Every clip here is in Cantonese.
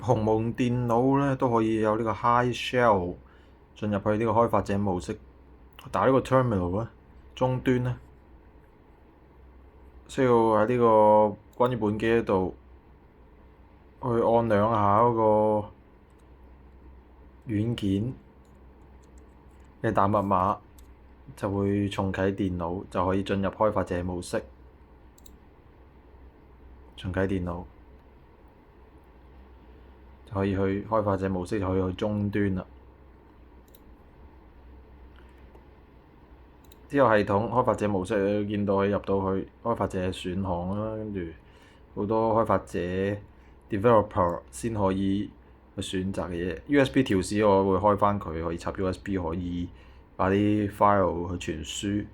鴻蒙電腦咧都可以有呢個 High Shell 進入去呢個開發者模式，打呢個 terminal 咧，終端咧需要喺呢個關於本機度去按兩下嗰個軟件嘅打密碼，就會重啟電腦，就可以進入開發者模式。重啟電腦就可以去開發者模式，就可以去終端啦。之後系統開發者模式，你見到佢入到去開發者選項啦，跟住好多開發者 developer 先可以去選擇嘅嘢。USB 調試我會開翻佢，可以插 USB，可以把啲 file 去傳輸。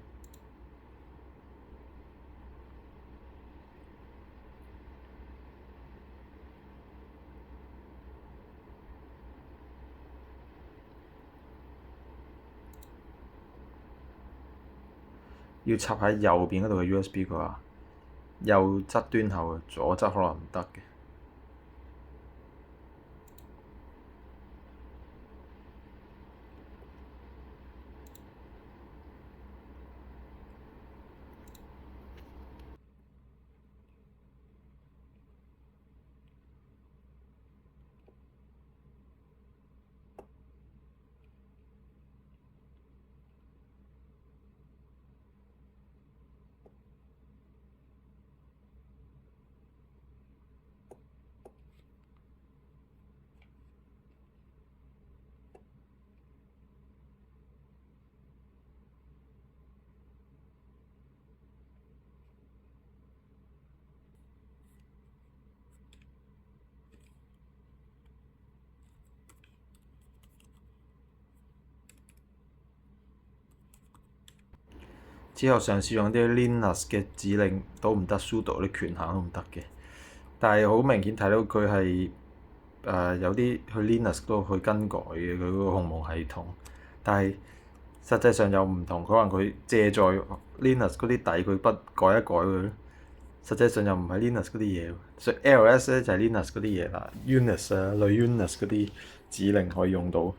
要插喺右邊嗰度嘅 USB 嘅話，右側端口，左側可能唔得嘅。之後嘗試用啲 Linux 嘅指令都唔得，sudo 啲權限都唔得嘅。但係好明顯睇到佢係有啲去 Linux 度去更改嘅佢嗰個鴻蒙系統，但係實際上又唔同，可能佢借在 Linux 嗰啲底，佢不改一改佢，實際上又唔係 Linux 嗰啲嘢。所以 LS 咧就係 Linux 嗰啲嘢啦，Unix 啊類 Unix 嗰啲指令可以用到。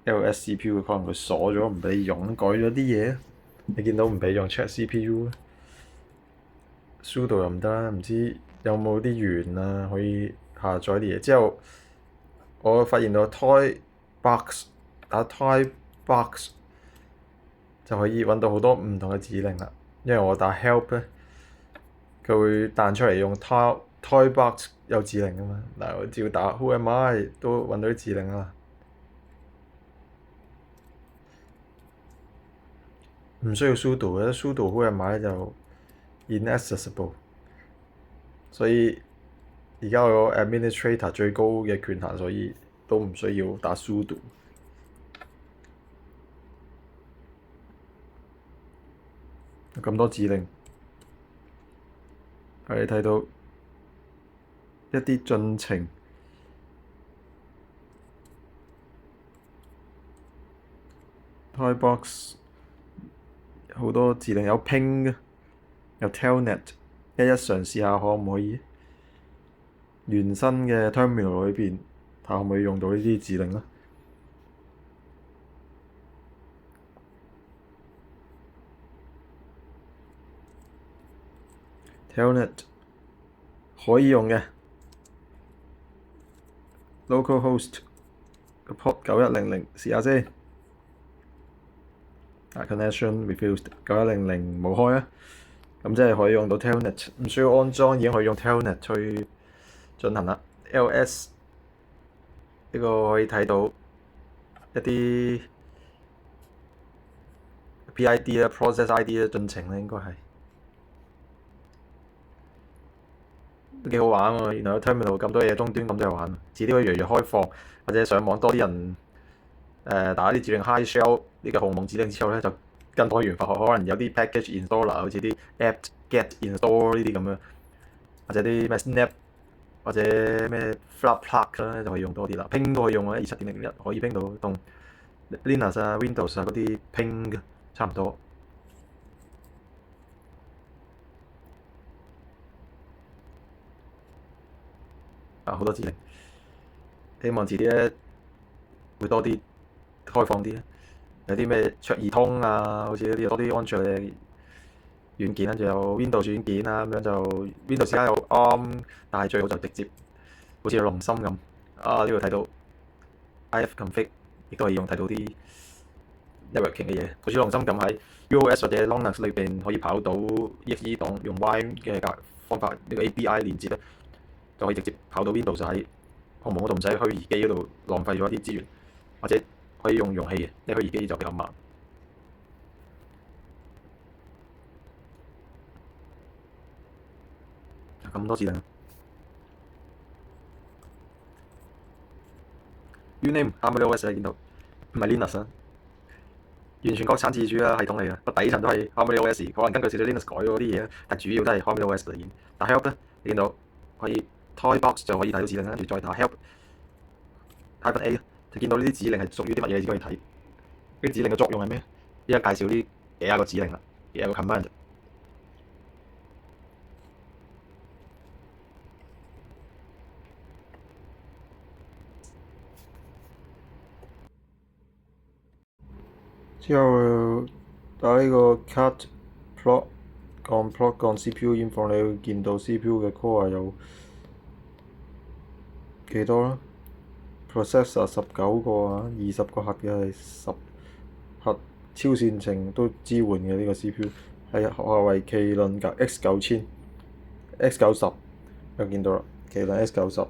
LS CPU 可能佢鎖咗唔俾你用，改咗啲嘢。你見到唔俾用 check CPU，sudo 又唔得啦，唔知有冇啲源啊可以下載啲嘢。之後我發現到 toybox 打 toybox 就可以揾到好多唔同嘅指令啦。因為我打 help 咧，佢會彈出嚟用 toybox 有指令噶嘛。嗱，我只要打 who am I 都揾到啲指令啦。唔需要 sudo 嘅，sudo who am I就 inaccessible。所以而家我個 administrator 最高嘅權限，所以都唔需要打 sudo。咁多指令，你睇到一啲進程。Toybox 好多指令，有 ping 有 telnet，一嘗試下可唔可以原生嘅 terminal 裏邊睇下可唔可以用到呢啲指令啦。telnet 可以用嘅 localhost 個 port 9100試下先。connection refused 9100冇開啊，咁即係可以用到 telnet， 唔需要安裝已經可以用 telnet 去進行啦。LS 呢個可以睇到一啲 PID 啦、process ID 啦、進程咧，應該係都幾好玩喎。原來有 terminal 咁多嘢，終端咁多嘢玩，遲啲可以越嚟越開放，或者上網多啲人打啲指令 high shell 呢個鴻蒙指令之後咧，就更多元化，可能有啲 package installer 好似啲 apt get install 呢啲咁樣，或者啲咩 snap 或者咩 flap plug 啦，就可以用多啲啦。ping 都可以用啊，27.01可以 ping 到，同 Linux 啊、Windows 啊嗰啲 ping 差唔多。好多指令。希望遲啲咧會多啲開放啲，有啲咩卓爾通啊，好似嗰啲多啲安卓嘅軟件啦，仲有 Windows 軟件啦，咁樣就 Windows 而家有 ARM，但係最好就直接好似有龍芯咁呢度睇到 ifconfig， 亦都可以用睇到啲 networking 嘅嘢，好似龍芯咁喺 UOS 或者 Linux 裏邊可以跑到 exe 檔，用 Wine 嘅方法呢個 ABI 連接咧，就可以直接跑到 Windows 喺鴻蒙嗰度，唔使虛擬機嗰度浪費咗啲資源，或者可以用容器嘅，你虛擬機就比較慢。咁多指令 ，Uname HarmonyOS 你見到唔係 Linux 啊，完全國產自主嘅系統嚟嘅，個底層都係 HarmonyOS，可能根據少少 Linux 改咗啲嘢，但主要都係 HarmonyOS 嚟嘅。打 help 咧，你見到可以 Toybox 就可以睇到指令，跟住再打 help-a 就見到呢啲指令係屬於啲乜嘢，你先可以睇。呢啲指令嘅作用係咩？依家介紹呢幾廿個指令啦，幾廿個 command。之後打呢個 cat plot 降 CPU 演放，你會見到 CPU 嘅 core 有幾多啦 ？processor 19個啊，20個核嘅係10核，超線程都支援嘅呢個 CPU 係華為麒麟格 X9000、X90 又見到啦，麒麟 X90。